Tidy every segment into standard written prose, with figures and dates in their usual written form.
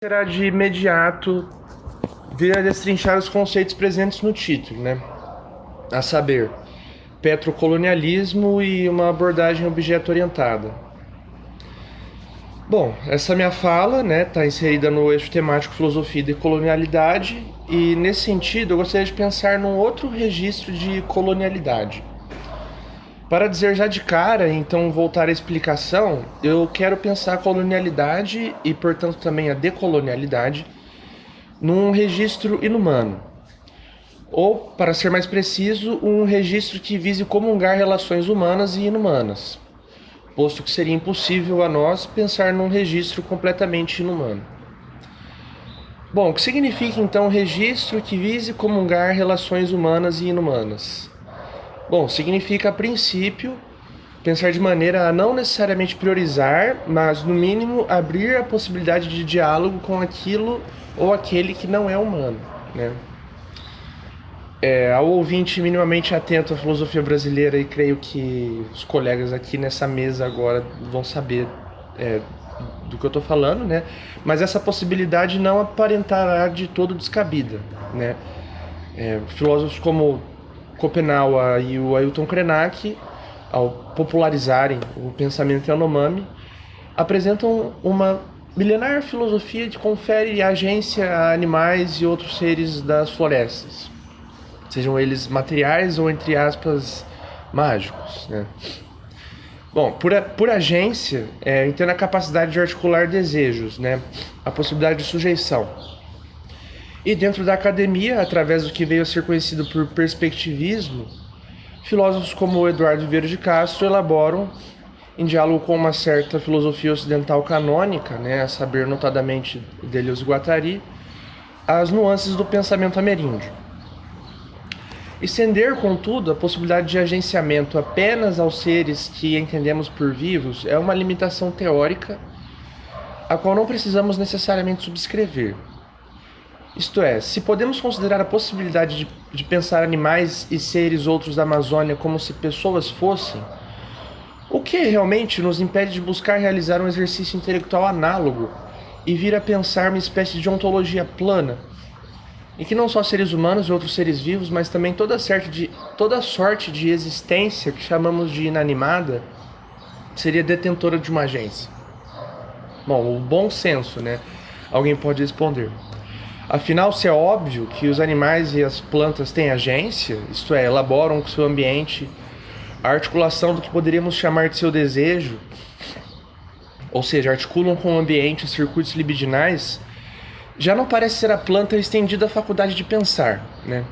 Será de imediato vir a destrinchar os conceitos presentes no título, né? A saber, petrocolonialismo e uma abordagem objeto-orientada. Bom, essa minha fala, né, está inserida no eixo temático filosofia e decolonialidade, e nesse sentido eu gostaria de pensar num outro registro de colonialidade. Para dizer já de cara, então voltar à explicação, eu quero pensar a colonialidade e, portanto, também a decolonialidade num registro inumano. Ou, para ser mais preciso, um registro que vise comungar relações humanas e inumanas, posto que seria impossível a nós pensar num registro completamente inumano. Bom, o que significa então um registro que vise comungar relações humanas e inumanas? Bom, significa, a princípio, pensar de maneira a não necessariamente priorizar, mas, no mínimo, abrir a possibilidade de diálogo com aquilo ou aquele que não é humano, né? Ao ouvinte minimamente atento à filosofia brasileira, e creio que os colegas aqui nessa mesa agora vão saber do que eu estou falando, né? Mas essa possibilidade não aparentará de todo descabida, né? Filósofos como Schopenhauer e o Ailton Krenak, ao popularizarem o pensamento Yanomami, apresentam uma milenar filosofia que confere agência a animais e outros seres das florestas, sejam eles materiais ou, entre aspas, mágicos, né? Bom, por agência, entendo a capacidade de articular desejos, né? A possibilidade de sujeição. E dentro da academia, através do que veio a ser conhecido por perspectivismo, filósofos como Eduardo Vieira de Castro elaboram, em diálogo com uma certa filosofia ocidental canônica, né, a saber, notadamente, Deleuze e Guattari, as nuances do pensamento ameríndio. Estender, contudo, a possibilidade de agenciamento apenas aos seres que entendemos por vivos é uma limitação teórica, a qual não precisamos necessariamente subscrever. Isto é, se podemos considerar a possibilidade de pensar animais e seres outros da Amazônia como se pessoas fossem, o que realmente nos impede de buscar realizar um exercício intelectual análogo e vir a pensar uma espécie de ontologia plana, em que não só seres humanos e outros seres vivos, mas também toda sorte de existência que chamamos de inanimada seria detentora de uma agência? Bom, o bom senso, né? Alguém pode responder. Afinal, se é óbvio que os animais e as plantas têm agência, isto é, elaboram com seu ambiente a articulação do que poderíamos chamar de seu desejo, ou seja, articulam com o ambiente os circuitos libidinais, já não parece ser a planta estendida a faculdade de pensar, né?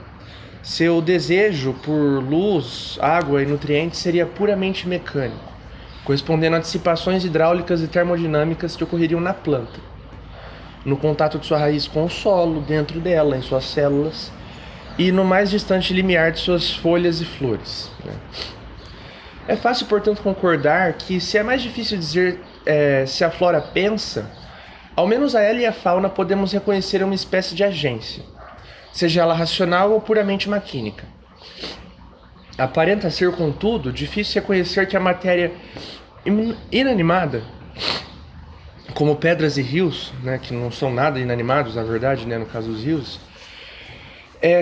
Seu desejo por luz, água e nutrientes seria puramente mecânico, correspondendo a dissipações hidráulicas e termodinâmicas que ocorreriam na planta, no contato de sua raiz com o solo, dentro dela, em suas células, e no mais distante limiar de suas folhas e flores, né? É fácil, portanto, concordar que, se é mais difícil dizer se a flora pensa, ao menos a ela e a fauna podemos reconhecer uma espécie de agência, seja ela racional ou puramente maquínica. Aparenta ser, contudo, difícil reconhecer que a matéria inanimada, como pedras e rios, né, que não são nada inanimados, na verdade, né, no caso dos rios,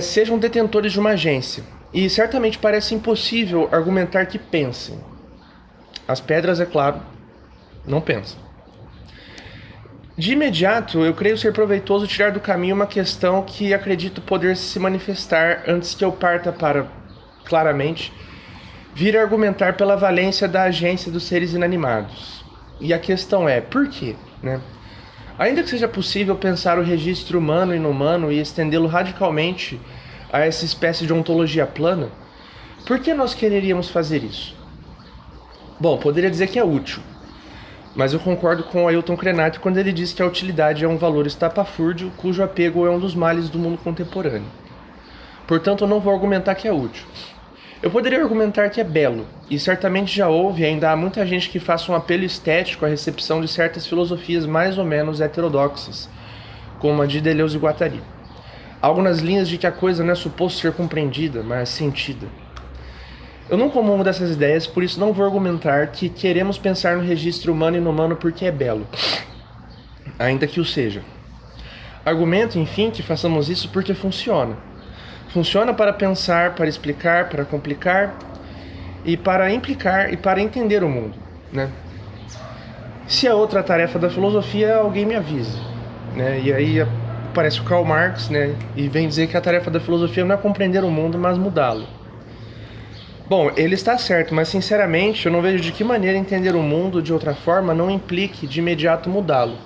sejam detentores de uma agência. E certamente parece impossível argumentar que pensem. As pedras, é claro, não pensam. De imediato, eu creio ser proveitoso tirar do caminho uma questão que acredito poder se manifestar antes que eu parta para, claramente, vir a argumentar pela valência da agência dos seres inanimados. E a questão é, por quê, né? Ainda que seja possível pensar o registro humano e inumano e estendê-lo radicalmente a essa espécie de ontologia plana, por que nós quereríamos fazer isso? Bom, poderia dizer que é útil, mas eu concordo com Ailton Krenak quando ele diz que a utilidade é um valor estapafúrdio cujo apego é um dos males do mundo contemporâneo. Portanto, eu não vou argumentar que é útil. Eu poderia argumentar que é belo, e certamente já houve e ainda há muita gente que faça um apelo estético à recepção de certas filosofias mais ou menos heterodoxas, como a de Deleuze e Guattari. Algo nas linhas de que a coisa não é suposto ser compreendida, mas sentida. Eu não comungo dessas ideias, por isso não vou argumentar que queremos pensar no registro humano e inumano porque é belo, ainda que o seja. Argumento, enfim, que façamos isso porque funciona. Funciona para pensar, para explicar, para complicar e para implicar e para entender o mundo, né? Se é outra tarefa da filosofia, alguém me avisa, né? E aí aparece o Karl Marx, né? E vem dizer que a tarefa da filosofia não é compreender o mundo, mas mudá-lo. Bom, ele está certo, mas sinceramente eu não vejo de que maneira entender o mundo de outra forma não implique de imediato mudá-lo.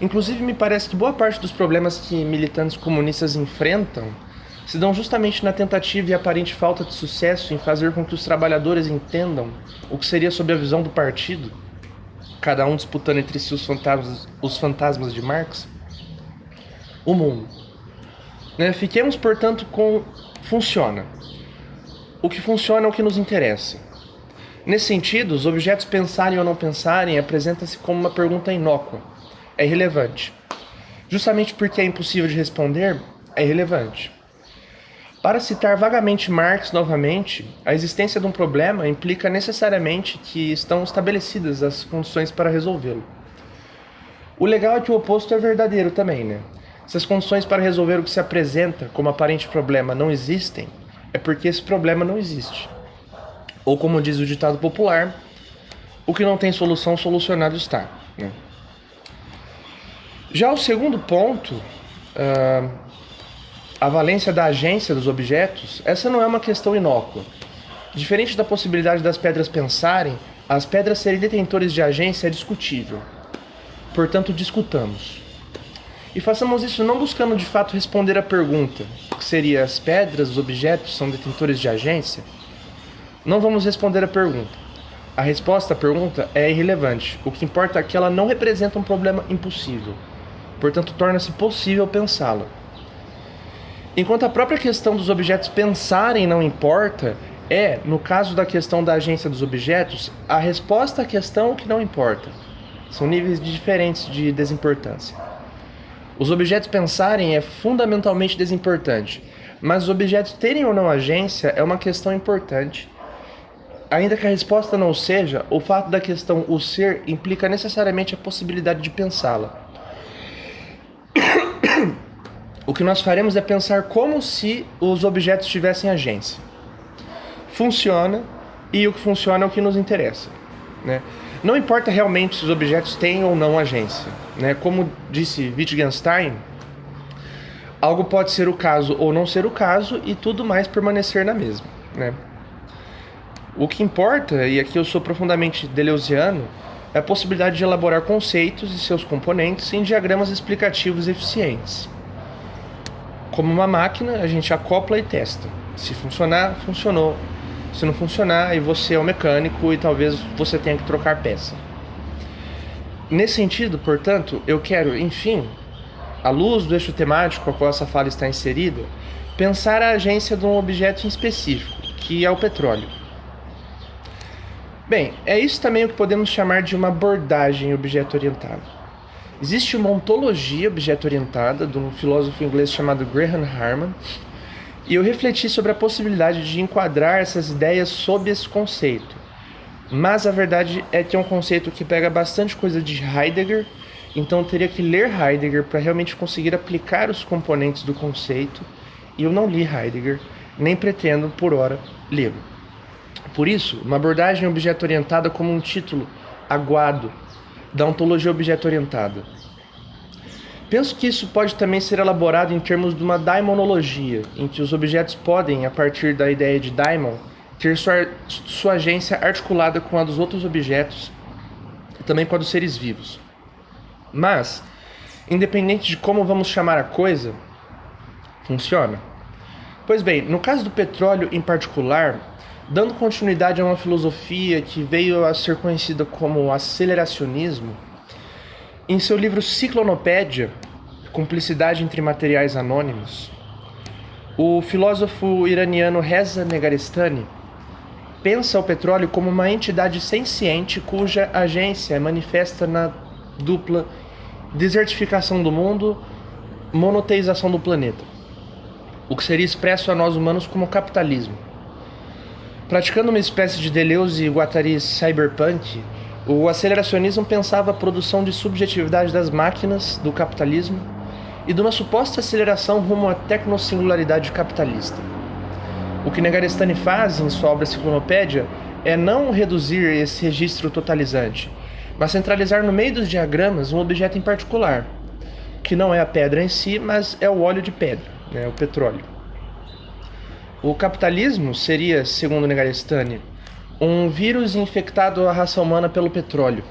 Inclusive, me parece que boa parte dos problemas que militantes comunistas enfrentam se dão justamente na tentativa e aparente falta de sucesso em fazer com que os trabalhadores entendam o que seria sob a visão do partido, cada um disputando entre si os fantasmas de Marx, o mundo. Né? Fiquemos, portanto, com funciona. O que funciona é o que nos interessa. Nesse sentido, os objetos pensarem ou não pensarem apresenta-se como uma pergunta inócua. É irrelevante. Justamente porque é impossível de responder, é irrelevante. Para citar vagamente Marx novamente, a existência de um problema implica necessariamente que estão estabelecidas as condições para resolvê-lo. O legal é que o oposto é verdadeiro também, né? Se as condições para resolver o que se apresenta como aparente problema não existem, é porque esse problema não existe. Ou como diz o ditado popular, o que não tem solução, solucionado está, né? Já o segundo ponto, a valência da agência dos objetos, essa não é uma questão inócua. Diferente da possibilidade das pedras pensarem, as pedras serem detentores de agência é discutível. Portanto, discutamos. E façamos isso não buscando de fato responder à pergunta, que seria: as pedras, os objetos são detentores de agência? Não vamos responder à pergunta. A resposta à pergunta é irrelevante. O que importa é que ela não representa um problema impossível. Portanto, torna-se possível pensá-la. Enquanto a própria questão dos objetos pensarem não importa, no caso da questão da agência dos objetos, a resposta à questão que não importa. São níveis diferentes de desimportância. Os objetos pensarem é fundamentalmente desimportante, mas os objetos terem ou não agência é uma questão importante. Ainda que a resposta não seja, o fato da questão o ser implica necessariamente a possibilidade de pensá-la. O que nós faremos é pensar como se os objetos tivessem agência. Funciona, e o que funciona é o que nos interessa, né? Não importa realmente se os objetos têm ou não agência, né? Como disse Wittgenstein, algo pode ser o caso ou não ser o caso, e tudo mais permanecer na mesma, né? O que importa, e aqui eu sou profundamente deleuziano, é a possibilidade de elaborar conceitos e seus componentes em diagramas explicativos eficientes. Como uma máquina, a gente acopla e testa. Se funcionar, funcionou. Se não funcionar, aí você é o mecânico e talvez você tenha que trocar peça. Nesse sentido, portanto, eu quero, enfim, à luz do eixo temático a qual essa fala está inserida, pensar a agência de um objeto em específico, que é o petróleo. Bem, é isso também o que podemos chamar de uma abordagem objeto-orientada. Existe uma ontologia objeto-orientada de um filósofo inglês chamado Graham Harman, e eu refleti sobre a possibilidade de enquadrar essas ideias sob esse conceito. Mas a verdade é que é um conceito que pega bastante coisa de Heidegger, então eu teria que ler Heidegger para realmente conseguir aplicar os componentes do conceito, e eu não li Heidegger, nem pretendo, por hora, lê-lo. Por isso, uma abordagem objeto-orientada como um título aguado da ontologia objeto-orientada. Penso que isso pode também ser elaborado em termos de uma daimonologia, em que os objetos podem, a partir da ideia de daimon, ter sua agência articulada com a dos outros objetos e também com a dos seres vivos. Mas, independente de como vamos chamar a coisa, funciona. Pois bem, no caso do petróleo em particular, dando continuidade a uma filosofia que veio a ser conhecida como aceleracionismo, em seu livro Ciclonopédia, Cumplicidade entre Materiais Anônimos, o filósofo iraniano Reza Negarestani pensa o petróleo como uma entidade senciente cuja agência é manifesta na dupla desertificação do mundo, monoteização do planeta, o que seria expresso a nós humanos como capitalismo. Praticando uma espécie de Deleuze e Guattari cyberpunk, o aceleracionismo pensava a produção de subjetividade das máquinas do capitalismo e de uma suposta aceleração rumo à tecnossingularidade capitalista. O que Negarestani faz em sua obra Ciclonopédia é não reduzir esse registro totalizante, mas centralizar no meio dos diagramas um objeto em particular, que não é a pedra em si, mas é o óleo de pedra, o petróleo. O capitalismo seria, segundo Negarestani, um vírus infectado à raça humana pelo petróleo,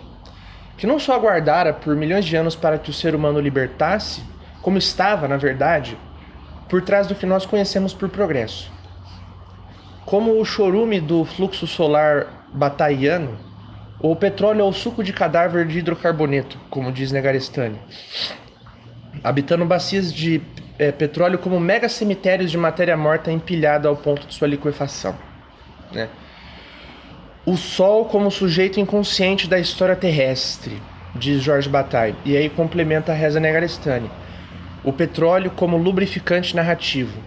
que não só aguardara por milhões de anos para que o ser humano libertasse, como estava, na verdade, por trás do que nós conhecemos por progresso. Como o chorume do fluxo solar bataiano, o petróleo é o suco de cadáver de hidrocarboneto, como diz Negarestani, habitando bacias de petróleo como mega cemitérios de matéria morta empilhada ao ponto de sua liquefação. O Sol como sujeito inconsciente da história terrestre, diz Jorge Bataille, e aí complementa a reza Negarestani. O petróleo como lubrificante narrativo.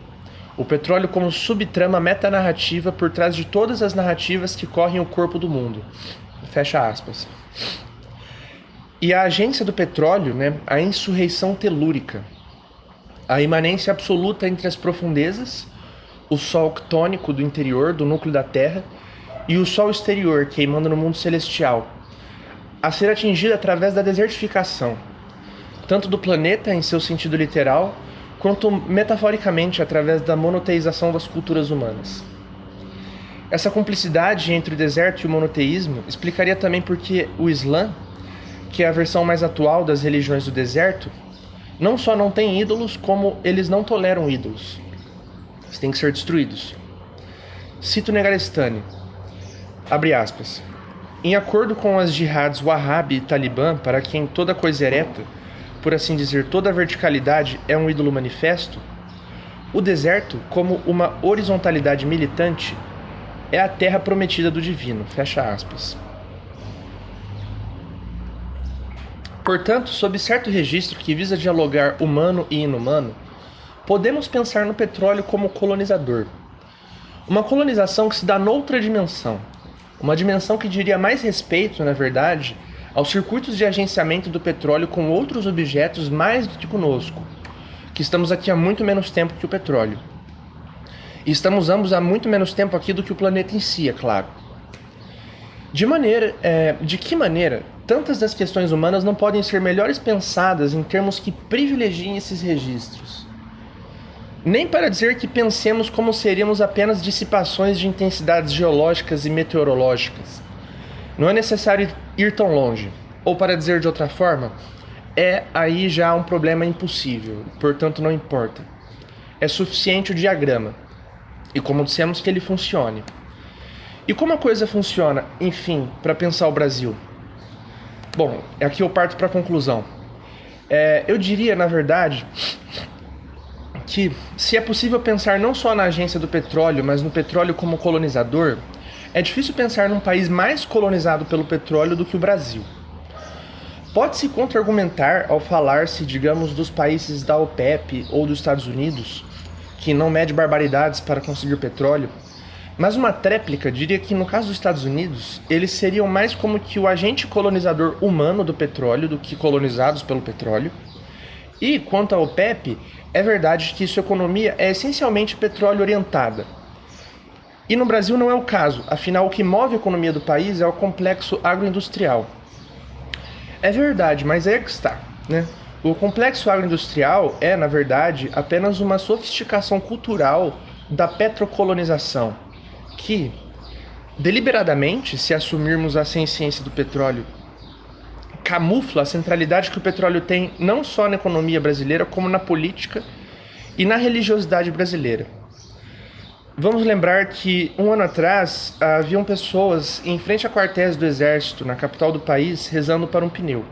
O petróleo como subtrama metanarrativa por trás de todas as narrativas que correm o corpo do mundo. Fecha aspas. E a agência do petróleo, a insurreição telúrica. A imanência absoluta entre as profundezas, o sol ctônico do interior, do núcleo da Terra, e o sol exterior, queimando no mundo celestial, a ser atingida através da desertificação, tanto do planeta em seu sentido literal, quanto metaforicamente através da monoteização das culturas humanas. Essa cumplicidade entre o deserto e o monoteísmo explicaria também porque o Islã, que é a versão mais atual das religiões do deserto, não só não tem ídolos, como eles não toleram ídolos. Eles têm que ser destruídos. Cito Negarestani, abre aspas, em acordo com as jihads Wahhabi e Talibã, para quem toda coisa ereta, por assim dizer, toda a verticalidade é um ídolo manifesto, o deserto, como uma horizontalidade militante, é a terra prometida do divino. Fecha aspas. Portanto, sob certo registro que visa dialogar humano e inumano, podemos pensar no petróleo como colonizador. Uma colonização que se dá noutra dimensão. Uma dimensão que diria mais respeito, na verdade, aos circuitos de agenciamento do petróleo com outros objetos mais do que conosco, que estamos aqui há muito menos tempo que o petróleo. E estamos ambos há muito menos tempo aqui do que o planeta em si, é claro. De que maneira tantas das questões humanas não podem ser melhores pensadas em termos que privilegiem esses registros? Nem para dizer que pensemos como seríamos apenas dissipações de intensidades geológicas e meteorológicas. Não é necessário ir tão longe. Ou para dizer de outra forma, aí já um problema impossível, portanto não importa. É suficiente o diagrama. E como dissemos, que ele funcione. E como a coisa funciona, enfim, para pensar o Brasil? Bom, aqui eu parto para a conclusão. Eu diria, na verdade, que se é possível pensar não só na agência do petróleo, mas no petróleo como colonizador, é difícil pensar num país mais colonizado pelo petróleo do que o Brasil. Pode-se contra-argumentar ao falar-se, digamos, dos países da OPEP ou dos Estados Unidos, que não mede barbaridades para conseguir petróleo, mas uma tréplica diria que no caso dos Estados Unidos, eles seriam mais como que o agente colonizador humano do petróleo do que colonizados pelo petróleo. E quanto à OPEP, é verdade que sua economia é essencialmente petróleo orientada. E no Brasil não é o caso, afinal o que move a economia do país é o complexo agroindustrial. É verdade, mas aí é que está, O complexo agroindustrial é, na verdade, apenas uma sofisticação cultural da petrocolonização, que, deliberadamente, se assumirmos a ciência do petróleo, camufla a centralidade que o petróleo tem não só na economia brasileira, como na política e na religiosidade brasileira. Vamos lembrar que, um ano atrás, haviam pessoas em frente a quartéis do Exército, na capital do país, rezando para um pneu.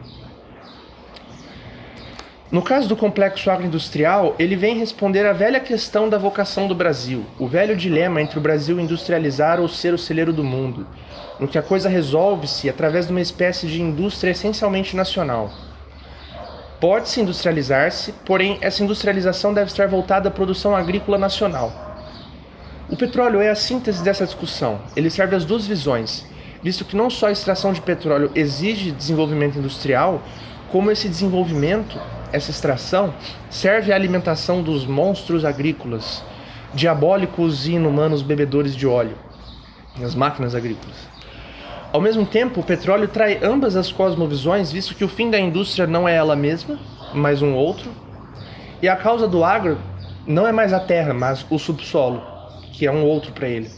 No caso do complexo agroindustrial, ele vem responder à velha questão da vocação do Brasil, o velho dilema entre o Brasil industrializar ou ser o celeiro do mundo, no que a coisa resolve-se através de uma espécie de indústria essencialmente nacional. Pode-se industrializar-se, porém essa industrialização deve estar voltada à produção agrícola nacional. O petróleo é a síntese dessa discussão. Ele serve às duas visões, visto que não só a extração de petróleo exige desenvolvimento industrial, como esse desenvolvimento essa extração serve à alimentação dos monstros agrícolas, diabólicos e inumanos bebedores de óleo, as máquinas agrícolas. Ao mesmo tempo, o petróleo trai ambas as cosmovisões, visto que o fim da indústria não é ela mesma, mas um outro, e a causa do agro não é mais a terra, mas o subsolo, que é um outro para ele.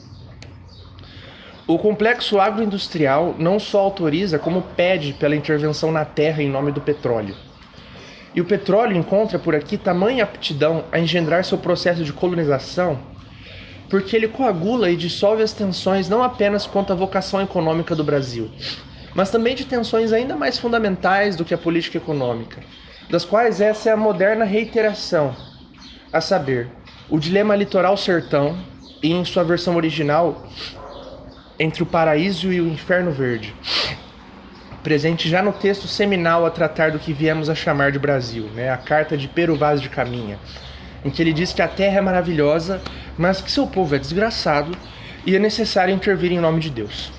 O complexo agroindustrial não só autoriza, como pede pela intervenção na terra em nome do petróleo. E o petróleo encontra por aqui tamanha aptidão a engendrar seu processo de colonização, porque ele coagula e dissolve as tensões não apenas quanto à vocação econômica do Brasil, mas também de tensões ainda mais fundamentais do que a política econômica, das quais essa é a moderna reiteração, a saber, o dilema litoral-sertão e, em sua versão original, entre o paraíso e o inferno verde, presente já no texto seminal a tratar do que viemos a chamar de Brasil, a carta de Pero Vaz de Caminha, em que ele diz que a terra é maravilhosa, mas que seu povo é desgraçado e é necessário intervir em nome de Deus.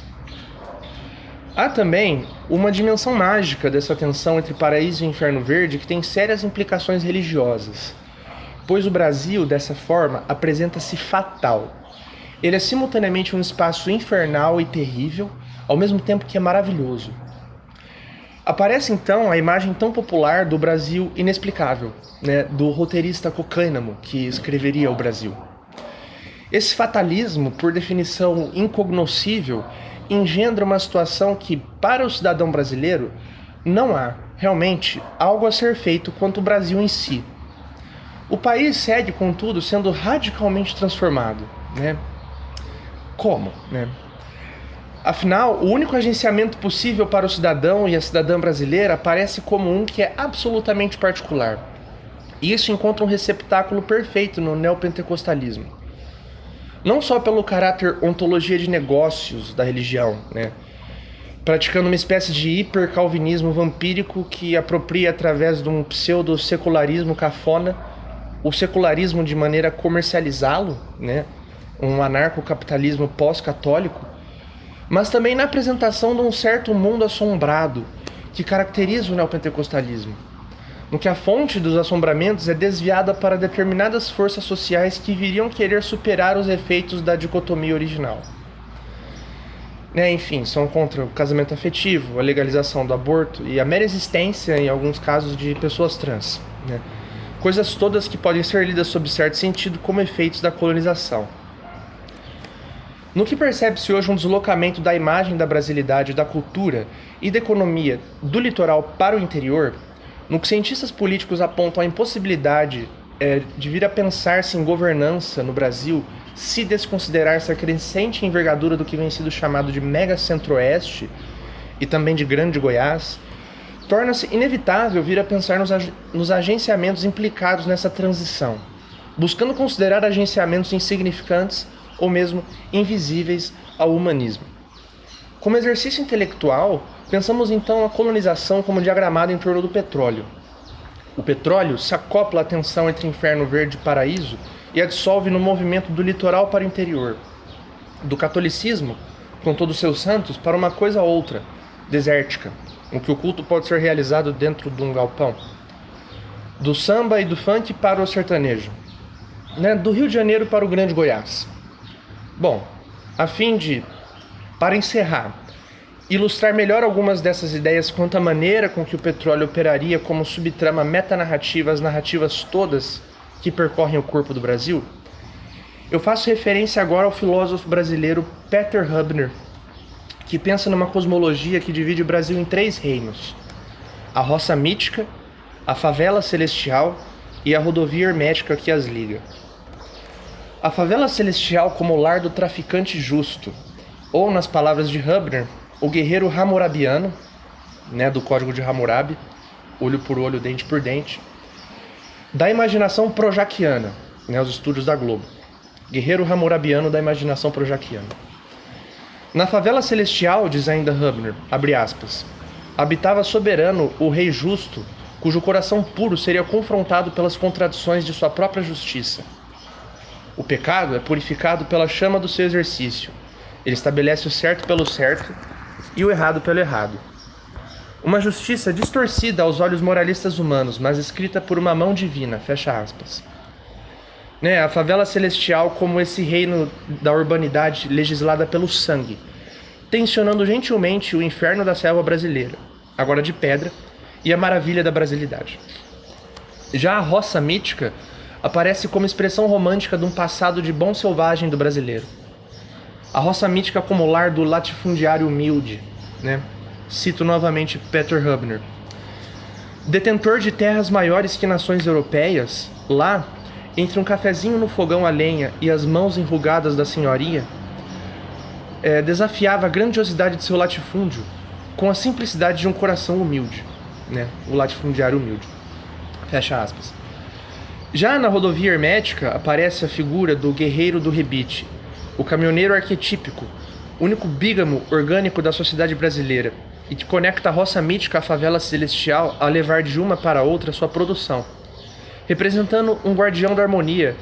Há também uma dimensão mágica dessa tensão entre paraíso e inferno verde que tem sérias implicações religiosas, pois o Brasil, dessa forma, apresenta-se fatal. Ele é simultaneamente um espaço infernal e terrível, ao mesmo tempo que é maravilhoso. Aparece então a imagem tão popular do Brasil inexplicável, do roteirista Cocânamo, que escreveria o Brasil. Esse fatalismo, por definição incognoscível, engendra uma situação que, para o cidadão brasileiro, não há, realmente, algo a ser feito quanto o Brasil em si. O país segue, contudo, sendo radicalmente transformado. Como? Afinal, o único agenciamento possível para o cidadão e a cidadã brasileira parece como um que é absolutamente particular. E isso encontra um receptáculo perfeito no neopentecostalismo. Não só pelo caráter ontologia de negócios da religião, praticando uma espécie de hipercalvinismo vampírico que apropria através de um pseudo-secularismo cafona o secularismo de maneira a comercializá-lo, um anarcocapitalismo pós-católico, mas também na apresentação de um certo mundo assombrado que caracteriza o neopentecostalismo, no que a fonte dos assombramentos é desviada para determinadas forças sociais que viriam querer superar os efeitos da dicotomia original. Enfim, são contra o casamento afetivo, a legalização do aborto e a mera existência, em alguns casos, de pessoas trans. Coisas todas que podem ser lidas sob certo sentido como efeitos da colonização. No que percebe-se hoje um deslocamento da imagem da brasilidade, da cultura e da economia do litoral para o interior, no que cientistas políticos apontam a impossibilidade de vir a pensar-se em governança no Brasil se desconsiderar-se a crescente envergadura do que vem sido chamado de mega centro-oeste e também de grande Goiás, torna-se inevitável vir a pensar nos agenciamentos implicados nessa transição, buscando considerar agenciamentos insignificantes ou mesmo invisíveis ao humanismo. Como exercício intelectual, pensamos então a colonização como diagramada em torno do petróleo. O petróleo se acopla à tensão entre inferno verde e paraíso e a dissolve no movimento do litoral para o interior, do catolicismo, com todos os seus santos, para uma coisa outra, desértica, em que o culto pode ser realizado dentro de um galpão, do samba e do funk para o sertanejo, do Rio de Janeiro para o Grande Goiás. Bom, a fim de, para encerrar, ilustrar melhor algumas dessas ideias quanto à maneira com que o petróleo operaria como subtrama metanarrativa as narrativas todas que percorrem o corpo do Brasil, eu faço referência agora ao filósofo brasileiro Peter Hubner, que pensa numa cosmologia que divide o Brasil em 3 reinos: a roça mítica, a favela celestial e a rodovia hermética que as liga. A favela celestial como o lar do traficante justo, ou, nas palavras de Hubner, o guerreiro hammurabiano, do Código de Hammurabi, olho por olho, dente por dente, da imaginação projaquiana, os estúdios da Globo. Guerreiro hammurabiano da imaginação projaquiana. Na favela celestial, diz ainda Hubner, abre aspas, habitava soberano o rei justo, cujo coração puro seria confrontado pelas contradições de sua própria justiça. O pecado é purificado pela chama do seu exercício. Ele estabelece o certo pelo certo e o errado pelo errado. Uma justiça distorcida aos olhos moralistas humanos, mas escrita por uma mão divina, fecha aspas. Né, a favela celestial como esse reino da urbanidade legislada pelo sangue, tensionando gentilmente o inferno da selva brasileira, agora de pedra, e a maravilha da brasilidade. Já a roça mítica aparece como expressão romântica de um passado de bom selvagem do brasileiro. A roça mítica como lar do latifundiário humilde, né? Cito novamente Peter Hubner. Detentor de terras maiores que nações europeias, lá, entre um cafezinho no fogão a lenha e as mãos enrugadas da senhoria, desafiava a grandiosidade de seu latifúndio com a simplicidade de um coração humilde, né? O latifundiário humilde. Fecha aspas. Já na rodovia hermética aparece a figura do guerreiro do rebite, o caminhoneiro arquetípico, único bígamo orgânico da sociedade brasileira, e que conecta a roça mítica à favela celestial a levar de uma para outra sua produção, representando um guardião da harmonia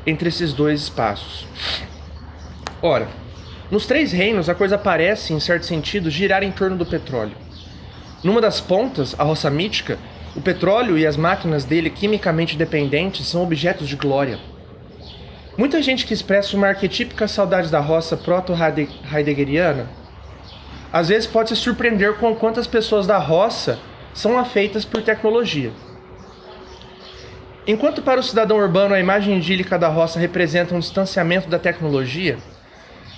entre esses dois espaços. Ora, nos três reinos a coisa parece, em certo sentido, girar em torno do petróleo. Numa das pontas, a roça mítica, o petróleo e as máquinas dele quimicamente dependentes são objetos de glória. Muita gente que expressa uma arquetípica saudade da roça proto-heideggeriana, às vezes pode se surpreender com quantas pessoas da roça são afeitas por tecnologia. Enquanto para o cidadão urbano a imagem idílica da roça representa um distanciamento da tecnologia,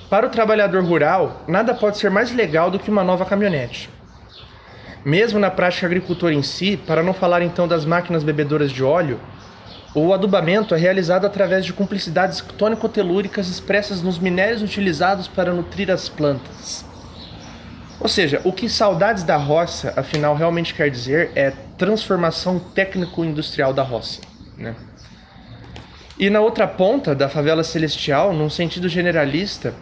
para o trabalhador rural, nada pode ser mais legal do que uma nova caminhonete. Mesmo na prática agricultora em si, para não falar então das máquinas bebedoras de óleo, o adubamento é realizado através de cumplicidades tônico-telúricas expressas nos minérios utilizados para nutrir as plantas. Ou seja, o que Saudades da Roça, afinal, realmente quer dizer é transformação técnico-industrial da roça, né? E na outra ponta da favela celestial, num sentido generalista,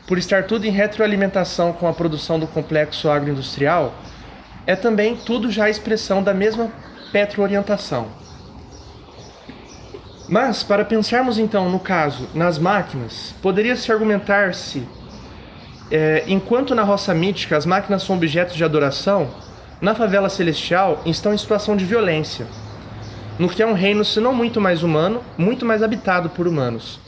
por estar tudo em retroalimentação com a produção do complexo agroindustrial, é também tudo já a expressão da mesma petroorientação. Mas, para pensarmos então, no caso, nas máquinas, poderia-se argumentar-se, enquanto na roça mítica as máquinas são objetos de adoração, na favela celestial estão em situação de violência, no que é um reino, se não muito mais humano, muito mais habitado por humanos,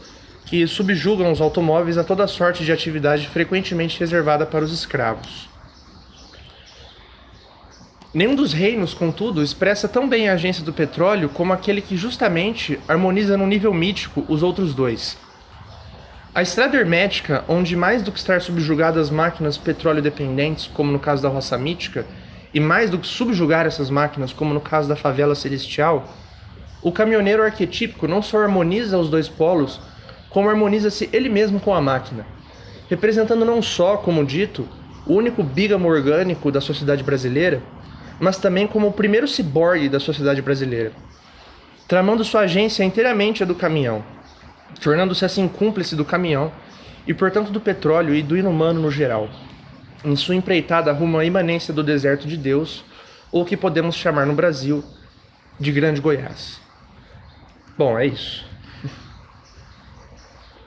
que subjugam os automóveis a toda sorte de atividade frequentemente reservada para os escravos. Nenhum dos reinos, contudo, expressa tão bem a agência do petróleo como aquele que justamente harmoniza no nível mítico os outros dois. A estrada hermética, onde mais do que estar subjugadas máquinas petróleo dependentes, como no caso da roça mítica, e mais do que subjugar essas máquinas, como no caso da favela celestial, o caminhoneiro arquetípico não só harmoniza os dois polos, como harmoniza-se ele mesmo com a máquina, representando não só, como dito, o único bígamo orgânico da sociedade brasileira, mas também como o primeiro ciborgue da sociedade brasileira, tramando sua agência inteiramente a do caminhão, tornando-se assim cúmplice do caminhão e, portanto, do petróleo e do inumano no geral, em sua empreitada rumo à imanência do deserto de Deus, ou o que podemos chamar no Brasil de Grande Goiás. Bom, é isso.